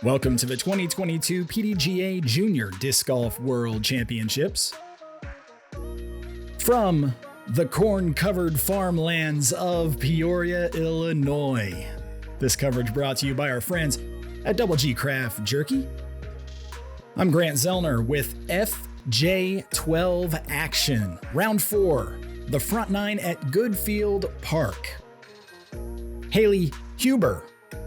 Welcome to the 2022 PDGA Junior Disc Golf World Championships. From the corn-covered farmlands of Peoria, Illinois. This coverage brought to you by our friends at DoubleG Craft Jerky. I'm Grant Zellner with FJ12 action. Round 4, the front 9 at Goodfield Park. Hailey Huber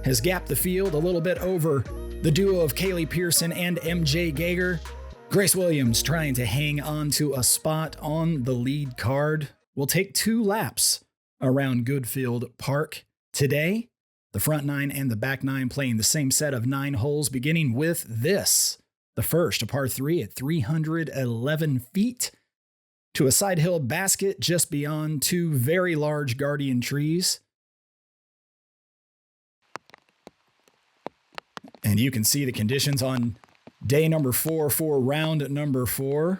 has gapped the field a little bit over the duo of Kaylee Pearson and MJ Gager. Grace Williams trying to hang on to a spot on the lead card. Will take 2 laps around Goodfield Park today. The front 9 and the back 9 playing the same set of 9 holes, beginning with this. The first, a par 3 at 311 feet to a side hill basket just beyond 2 very large guardian trees. And you can see the conditions on day number 4 for round number 4.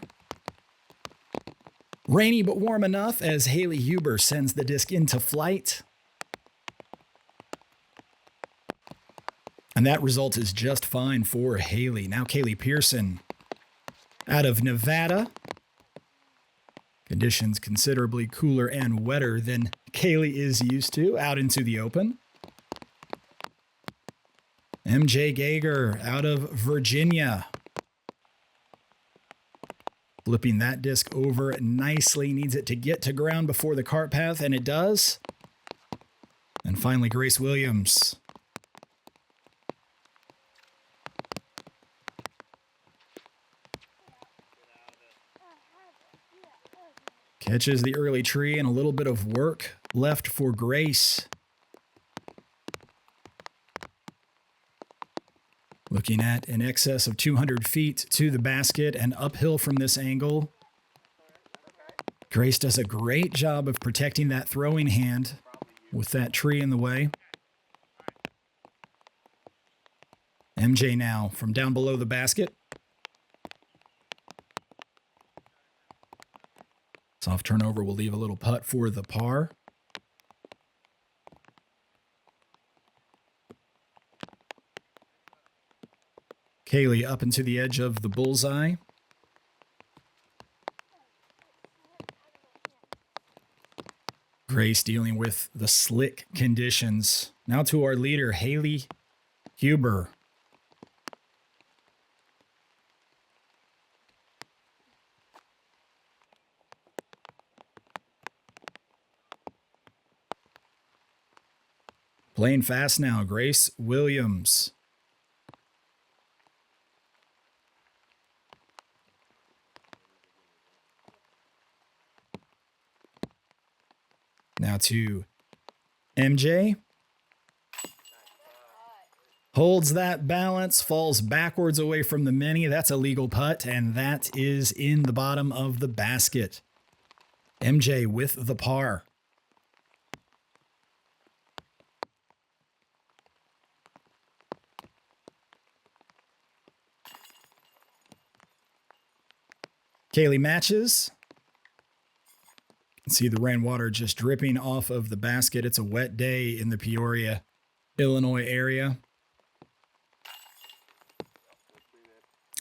Rainy but warm enough as Hailey Huber sends the disc into flight. And that result is just fine for Hailey. Now Kaylee Pearson out of Nevada. Conditions considerably cooler and wetter than Kaylee is used to out into the open. MJ Gager out of Virginia. Flipping that disc over nicely. Needs it to get to ground before the cart path, and it does. And finally, Grace Williams. Catches the early tree, and a little bit of work left for Grace. Looking at in excess of 200 feet to the basket and uphill from this angle. Grace does a great job of protecting that throwing hand with that tree in the way. MJ now from down below the basket. Soft turnover will leave a little putt for the par. Kaylee up into the edge of the bullseye. Grace dealing with the slick conditions. Now to our leader, Hailey Huber. Playing fast now, Grace Williams. Now to MJ. Holds that balance, falls backwards away from the mini. That's a legal putt, and that is in the bottom of the basket. MJ with the par. Kaylee matches. See the rainwater just dripping off of the basket. It's a wet day in the Peoria, Illinois area.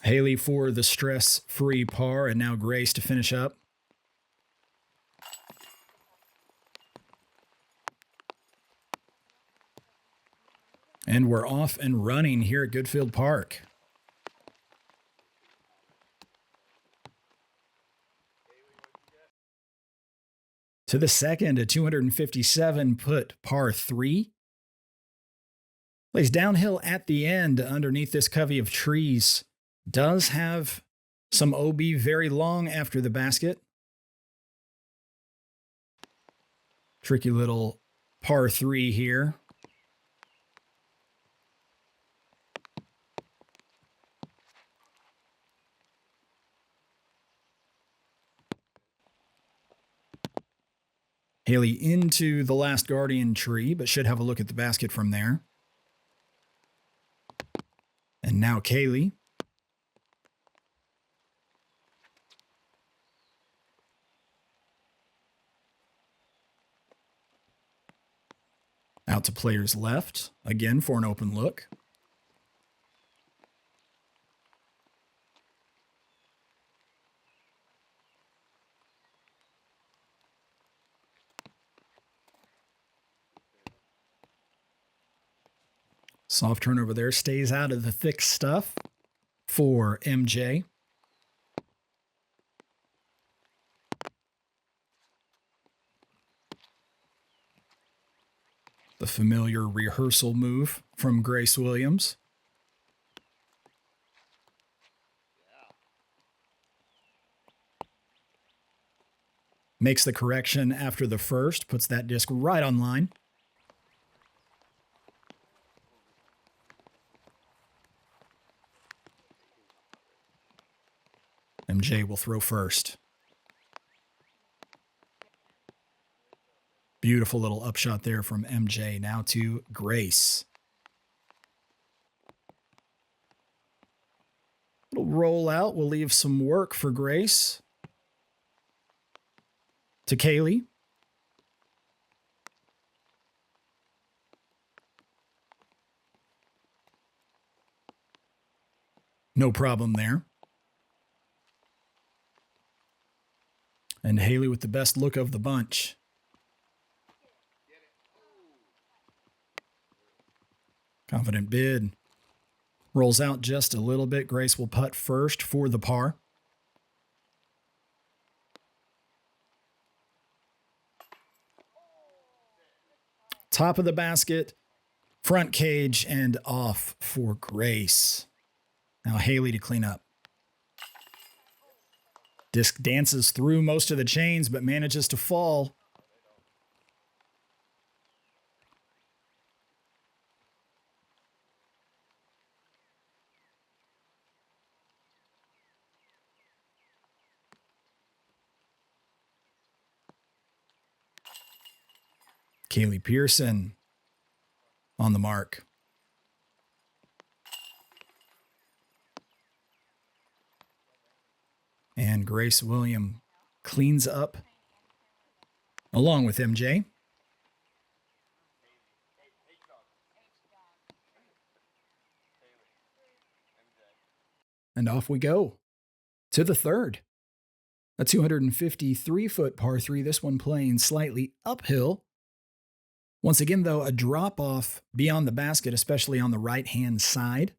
Hailey for the stress-free par, and now Grace to finish up. And we're off and running here at Goodfield Park. To the second, a 257-foot par 3. Plays downhill at the end underneath this covey of trees. Does have some OB very long after the basket. Tricky little par 3 here. Hailey into the last guardian tree, but should have a look at the basket from there. And now Kaylee. Out to players left, again for an open look. Soft turn over there, stays out of the thick stuff for MJ. The familiar rehearsal move from Grace Williams. Makes the correction after the first, puts that disc right on line. MJ will throw first. Beautiful little upshot there from MJ. Now to Grace. Little roll out will leave some work for Grace. To Kaylee. No problem there. And Hailey with the best look of the bunch. Confident bid. Rolls out just a little bit. Grace will putt first for the par. Top of the basket, front cage, and off for Grace. Now Hailey to clean up. Disc dances through most of the chains, but manages to fall. Kaylee Pearson on the mark. And Grace Williams cleans up along with MJ. And off we go to the third. A 253-foot par 3, this one playing slightly uphill. Once again, though, a drop-off beyond the basket, especially on the right-hand side.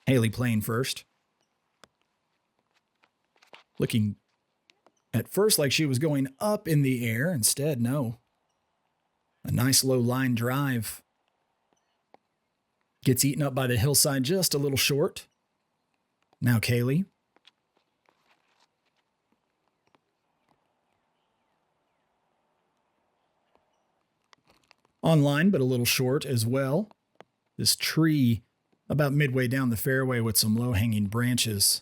Hailey playing first. Looking at first like she was going up in the air. Instead, no. A nice low line drive. Gets eaten up by the hillside just a little short. Now Kaylee. Online, but a little short as well. This tree about midway down the fairway with some low-hanging branches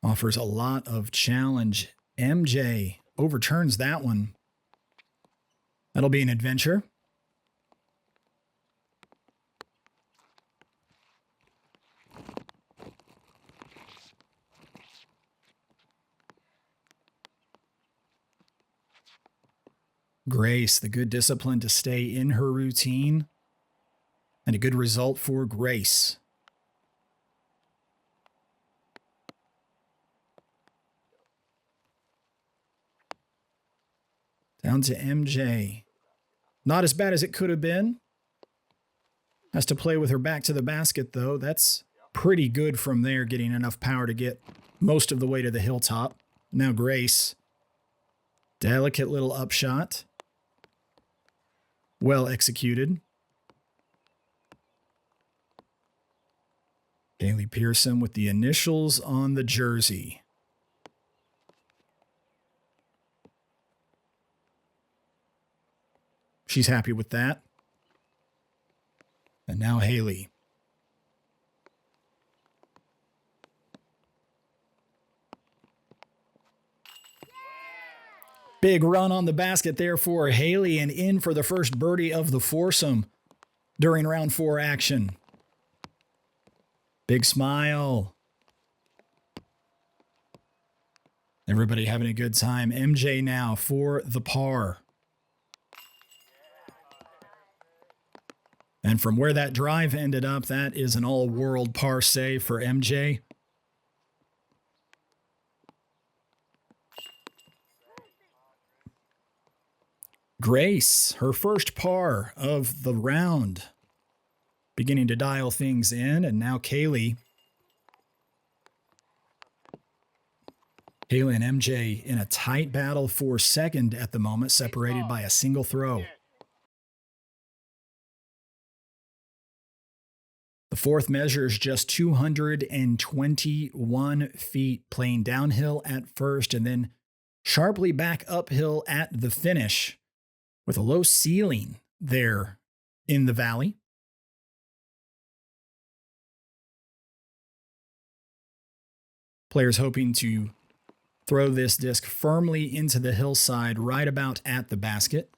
offers a lot of challenge. MJ overturns that one. That'll be an adventure. Grace, the good discipline to stay in her routine, and a good result for Grace. Down to MJ. Not as bad as it could have been. Has to play with her back to the basket, though. That's pretty good from there, getting enough power to get most of the way to the hilltop. Now Grace. Delicate little upshot. Well executed. Kaylee Pearson with the initials on the jersey. She's happy with that. And now Hailey. Big run on the basket there for Hailey, and in for the first birdie of the foursome during round 4 action. Big smile. Everybody having a good time. MJ now for the par. And from where that drive ended up, that is an all-world par save for MJ. Grace, her first par of the round, beginning to dial things in, and now Kaylee. Hailey and MJ in a tight battle for second at the moment, separated by a single throw. The fourth measure is just 221 feet, playing downhill at first and then sharply back uphill at the finish with a low ceiling there in the valley. Players hoping to throw this disc firmly into the hillside right about at the basket.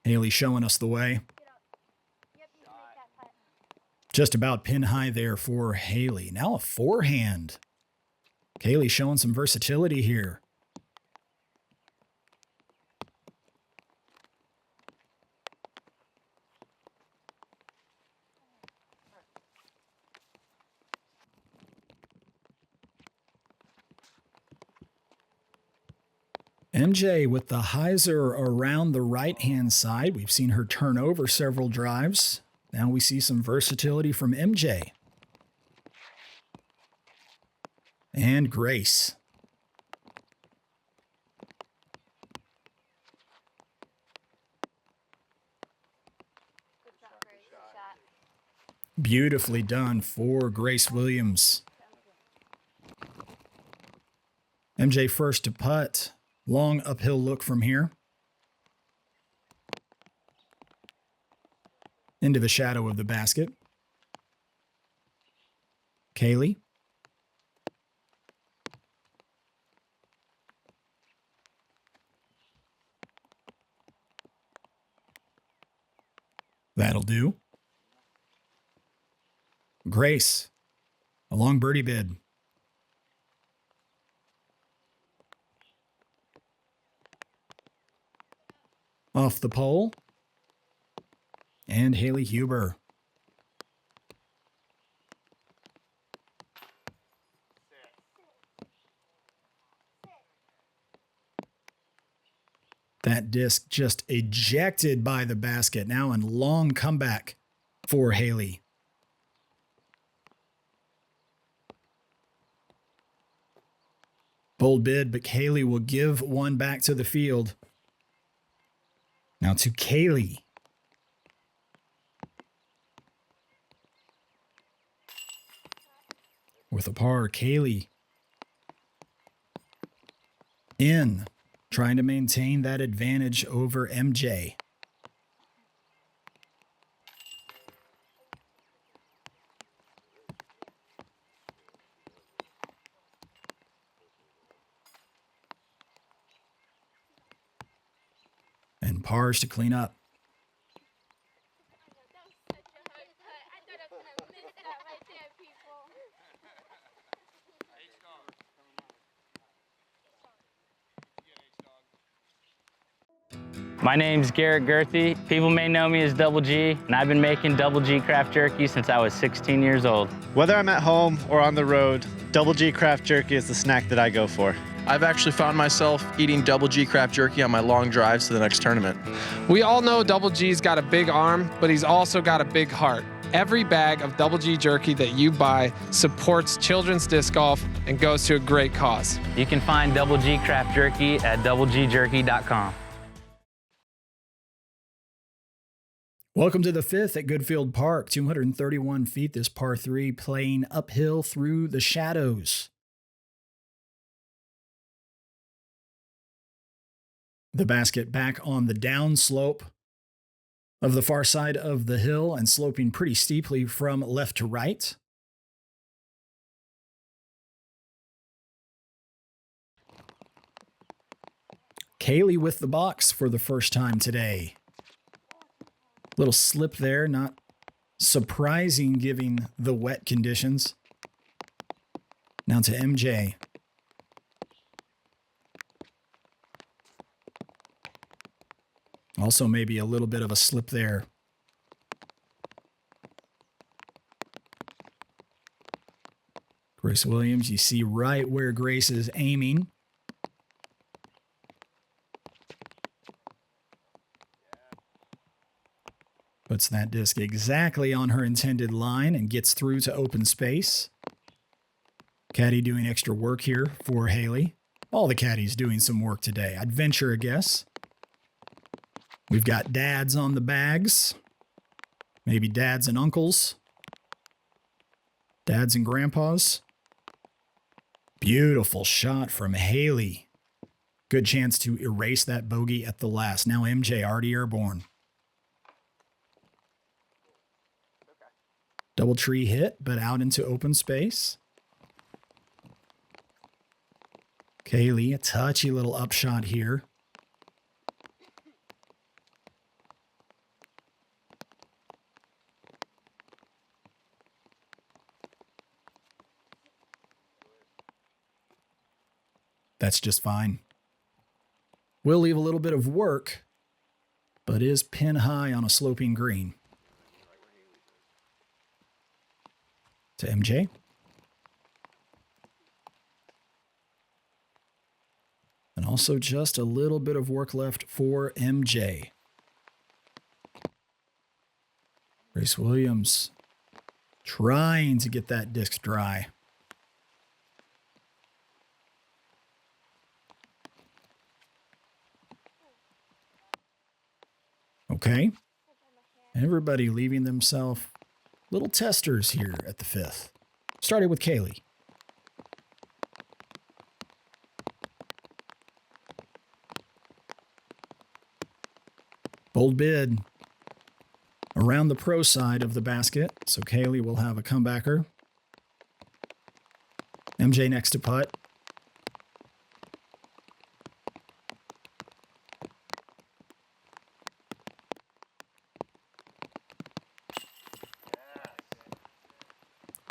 Hailey showing us the way. Just about pin high there for Hailey. Now a forehand. Kaylee showing some versatility here. MJ with the hyzer around the right-hand side. We've seen her turn over several drives. Now we see some versatility from MJ. And Grace. Beautifully done for Grace Williams. MJ first to putt. Long uphill look from here. Into the shadow of the basket. Kaylee. That'll do. Grace. A long birdie bid. Off the pole. And Hailey Huber. That disc just ejected by the basket. Now in long comeback for Hailey. Bold bid, but Hailey will give one back to the field. Now to Kaylee. With a par, Kaylee in, trying to maintain that advantage over MJ. And pars to clean up. My name's Garrett Gerthy. People may know me as DoubleG, and I've been making DoubleG craft jerky since I was 16 years old. Whether I'm at home or on the road, DoubleG craft jerky is the snack that I go for. I've actually found myself eating DoubleG craft jerky on my long drives to the next tournament. We all know DoubleG's got a big arm, but he's also got a big heart. Every bag of DoubleG jerky that you buy supports children's disc golf and goes to a great cause. You can find DoubleG craft jerky at doublegjerky.com. Welcome to the fifth at Goodfield Park, 231 feet, this par 3, playing uphill through the shadows. The basket back on the downslope of the far side of the hill and sloping pretty steeply from left to right. Kaylee with the box for the first time today. Little slip there, not surprising given the wet conditions. Now to MJ. Also maybe a little bit of a slip there. Grace Williams, you see right where Grace is aiming. Puts that disc exactly on her intended line and gets through to open space. Caddy doing extra work here for Hailey. All the caddies doing some work today. I'd venture a guess. We've got dads on the bags. Maybe dads and uncles. Dads and grandpas. Beautiful shot from Hailey. Good chance to erase that bogey at the last. Now MJ already airborne. Double tree hit, but out into open space. Kaylee, a touchy little upshot here. That's just fine. Will leave a little bit of work, but is pin high on a sloping green. To MJ. And also just a little bit of work left for MJ. Grace Williams trying to get that disc dry. Okay. Everybody leaving themselves little testers here at the fifth. Started with Kaylee. Bold bid around the pro side of the basket, so Kaylee will have a comebacker. MJ next to putt.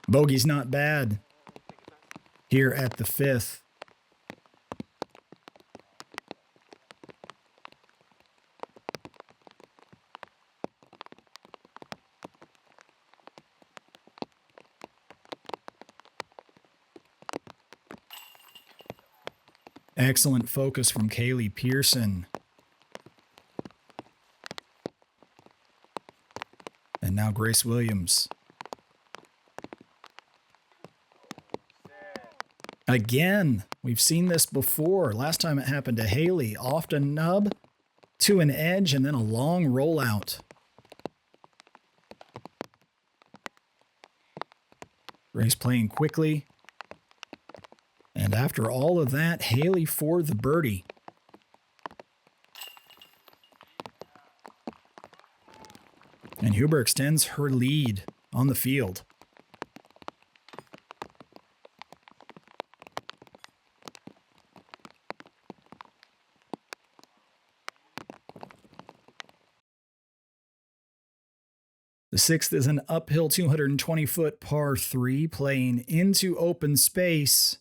Bogey's not bad here at the fifth. Excellent focus from Kaylee Pearson. And now Grace Williams. Again, we've seen this before. Last time it happened to Hailey. Off a nub to an edge and then a long rollout. Grace playing quickly. And after all of that, Hailey for the birdie. And Huber extends her lead on the field. The sixth is an uphill 220-foot par 3 playing into open space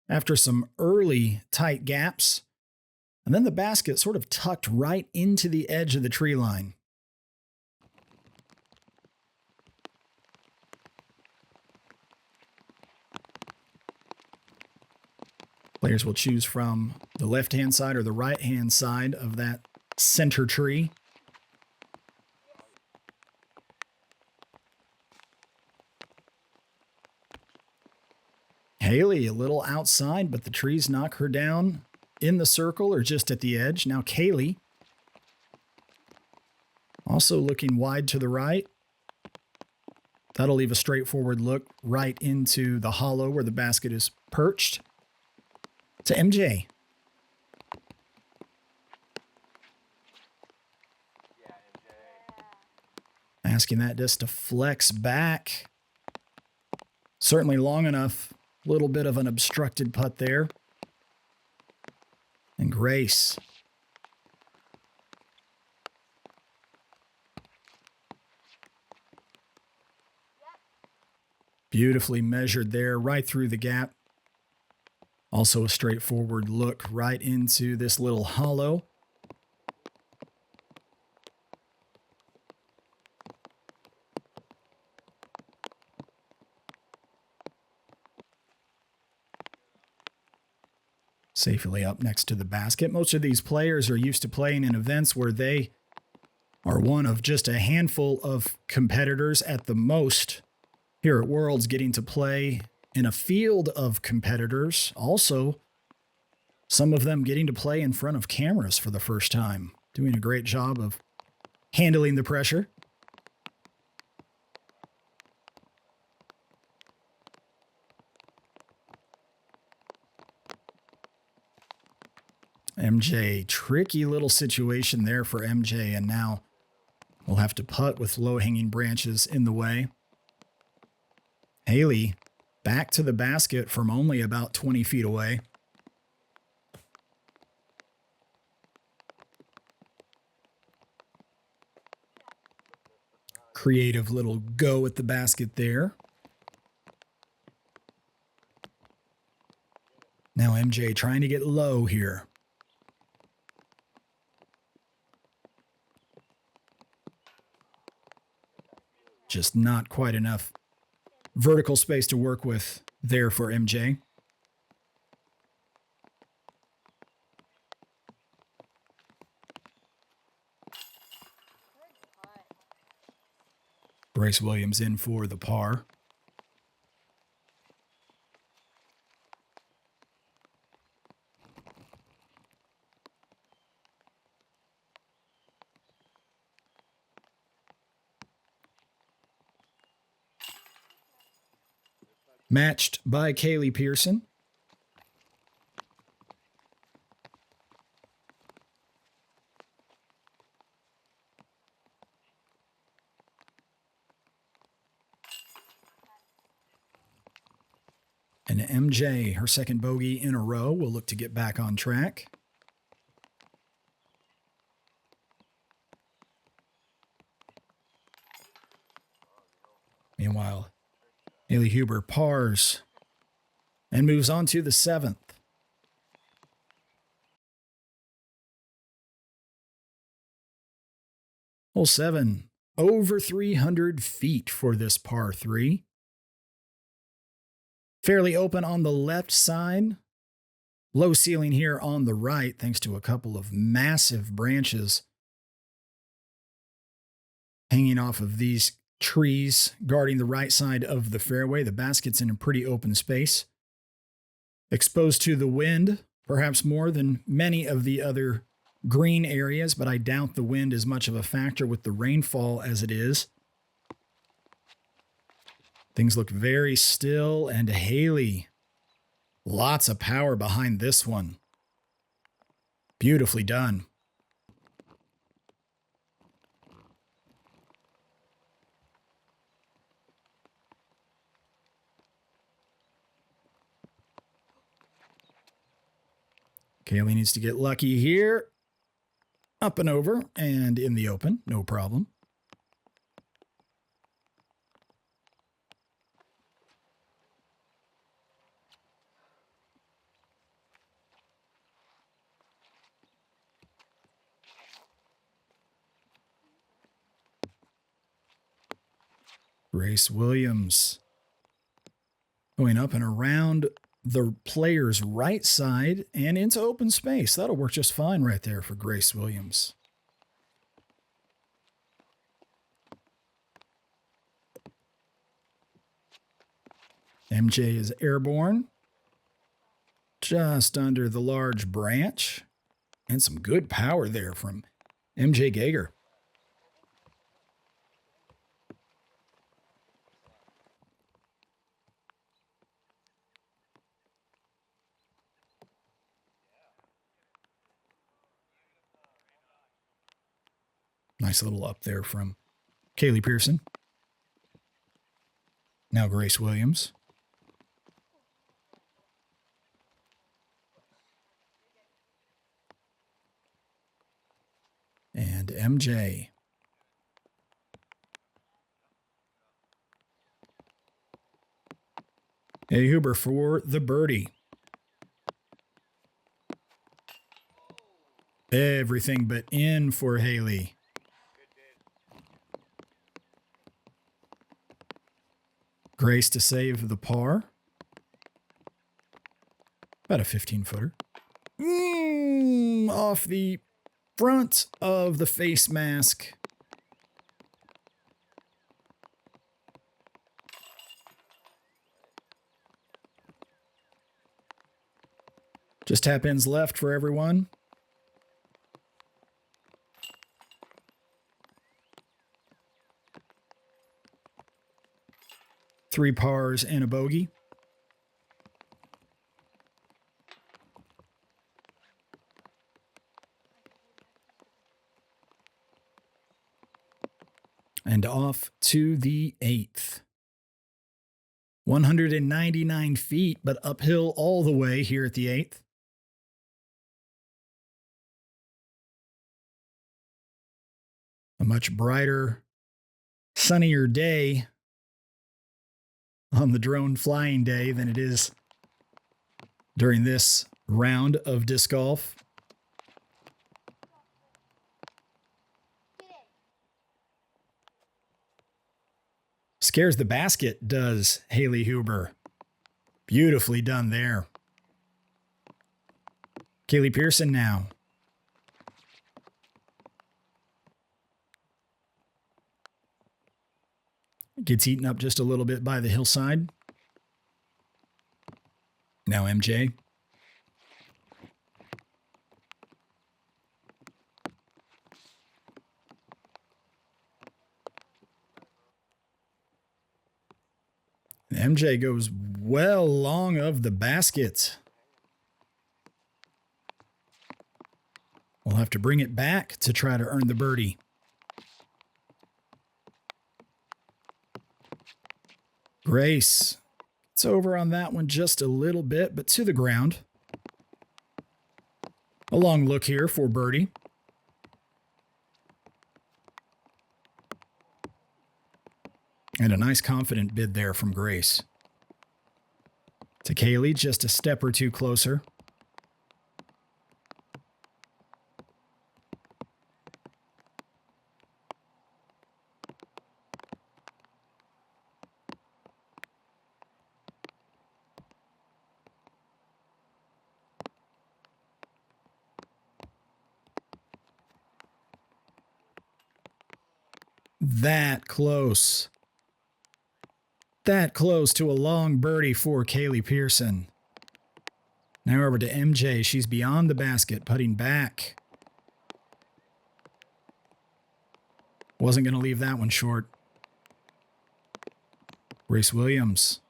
after some early tight gaps. And then the basket sort of tucked right into the edge of the tree line. Players will choose from the left-hand side or the right-hand side of that center tree. Hailey a little outside, but the trees knock her down in the circle or just at the edge. Now Kaylee also looking wide to the right. That'll leave a straightforward look right into the hollow where the basket is perched. To MJ. Asking that disc to flex back. Certainly long enough. Little bit of an obstructed putt there. And Grace. Beautifully measured there, right through the gap. Also a straightforward look right into this little hollow. Safely up next to the basket. Most of these players are used to playing in events where they are are one of just a handful of competitors at the most here at Worlds getting to play in a field of competitors. Also, some of them getting to play in front of cameras for the first time, doing a great job of handling the pressure. MJ, tricky little situation there for MJ, and now we'll have to putt with low-hanging branches in the way. Hailey back to the basket from only about 20 feet away. Creative little go at the basket there. Now MJ trying to get low here. Just not quite enough vertical space to work with there for MJ. Bryce Williams in for the par. Matched by Kaylee Pearson. And MJ, her second bogey in a row, will look to get back on track. Meanwhile, Hailey Huber pars and moves on to the 7th. Hole 7, over 300 feet for this par 3. Fairly open on the left side. Low ceiling here on the right, thanks to a couple of massive branches hanging off of these trees guarding the right side of the fairway. The basket's in a pretty open space. Exposed to the wind, perhaps more than many of the other green areas, but I doubt the wind is much of a factor with the rainfall as it is. Things look very still, and Hailey, lots of power behind this one. Beautifully done. Kaylee needs to get lucky here. Up and over and in the open, no problem. Bryce Williams going up and around the player's right side and into open space. That'll work just fine right there for Grace Williams. MJ is airborne. Just under the large branch. And some good power there from MJ Gager. Nice little up there from Kaylee Pearson. Now Grace Williams. And MJ. Hailey Huber for the birdie. Everything but in for Hailey. Grace to save the par. About a 15-footer. Off the front of the face mask Just tap ins left for everyone. Three pars and a bogey. And off to the 8th. 199 feet, but uphill all the way here at the 8th. A much brighter, sunnier day on the drone flying day than it is during this round of disc golf. Scares the basket, does Hailey Huber. Beautifully done there. Kaylee Pearson now. Gets eaten up just a little bit by the hillside. Now MJ. MJ goes well long of the basket. We'll have to bring it back to try to earn the birdie. Grace. It's over on that one just a little bit, but to the ground. A long look here for birdie. And a nice confident bid there from Grace. To Kaylee, just a step or two closer. That close. That close to a long birdie for Kaylee Pearson. Now over to MJ. She's beyond the basket, putting back. Wasn't going to leave that one short. Grace Williams.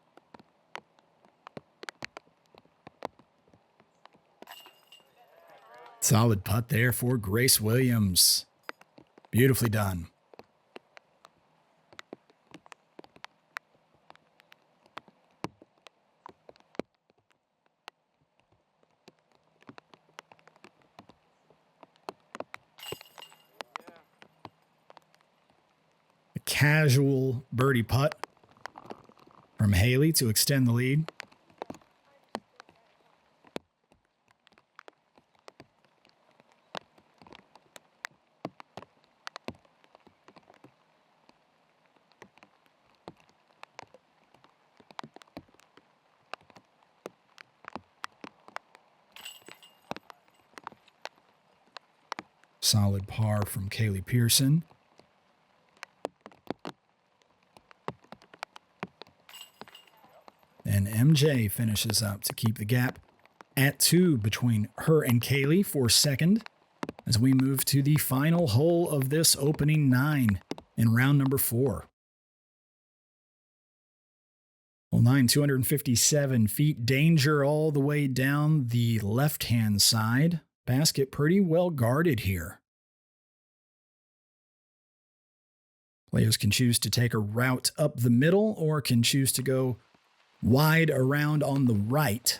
Solid putt there for Grace Williams. Beautifully done. Casual birdie putt from Hailey to extend the lead. Solid par from Kaylee Pearson. And MJ finishes up to keep the gap at 2 between her and Kaylee for second as we move to the final hole of this opening 9 in round number 4. Hole 9, 257 feet. Danger all the way down the left-hand side. Basket pretty well guarded here. Players can choose to take a route up the middle or can choose to go wide around on the right.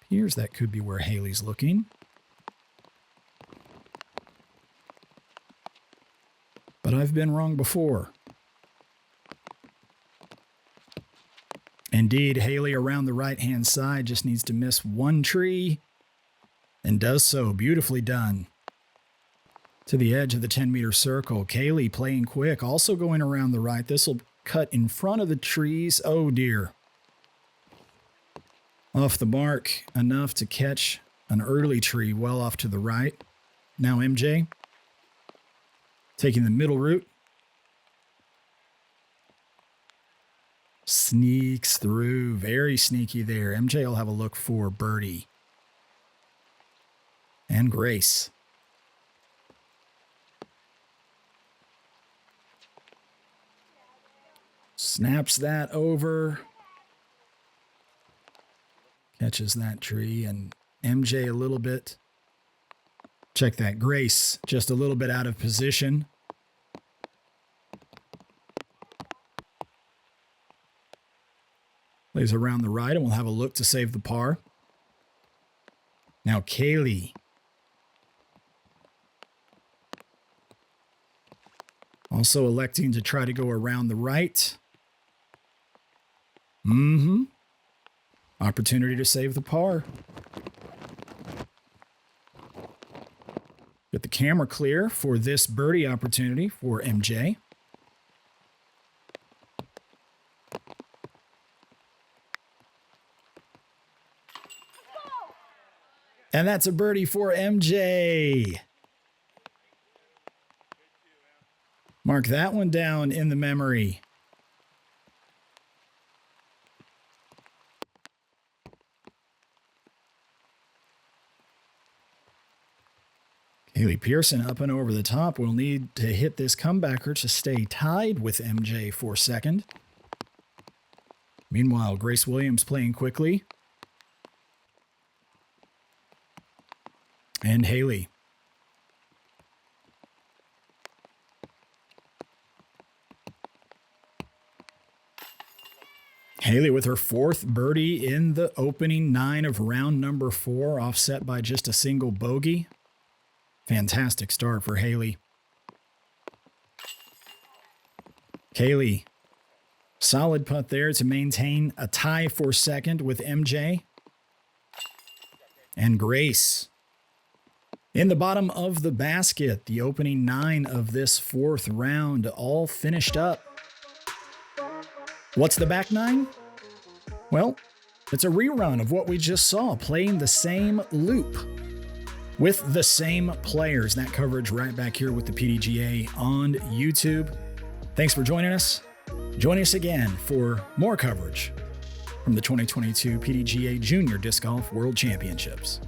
Appears that could be where Hailey's looking. But I've been wrong before. Indeed, Hailey around the right-hand side just needs to miss one tree and does so. Beautifully done. To the edge of the 10-meter circle. Kaylee playing quick, also going around the right. This will cut in front of the trees. Oh, dear. Off the mark enough to catch an early tree well off to the right. Now MJ taking the middle route. Sneaks through. Very sneaky there. MJ will have a look for birdie. And Grace. Snaps that over. Catches that tree, and MJ a little bit. Check that. Grace just a little bit out of position. Plays around the right, and we'll have a look to save the par. Now Kaylee. Also electing to try to go around the right. Opportunity to save the par. Get the camera clear for this birdie opportunity for MJ. And that's a birdie for MJ. Mark that one down in the memory. Hailey Pearson up and over the top will need to hit this comebacker to stay tied with MJ for second. Meanwhile, Grace Williams playing quickly. And Hailey. Hailey with her fourth birdie in the opening 9 of round number 4, offset by just a single bogey. Fantastic start for Hailey. Kaylee, solid putt there to maintain a tie for second with MJ. And Grace in the bottom of the basket. The opening 9 of this 4th round all finished up. What's the back 9? Well, it's a rerun of what we just saw, playing the same loop with the same players. That coverage right back here with the PDGA on YouTube. Thanks for joining us. Join us again for more coverage from the 2022 PDGA Junior Disc Golf World Championships.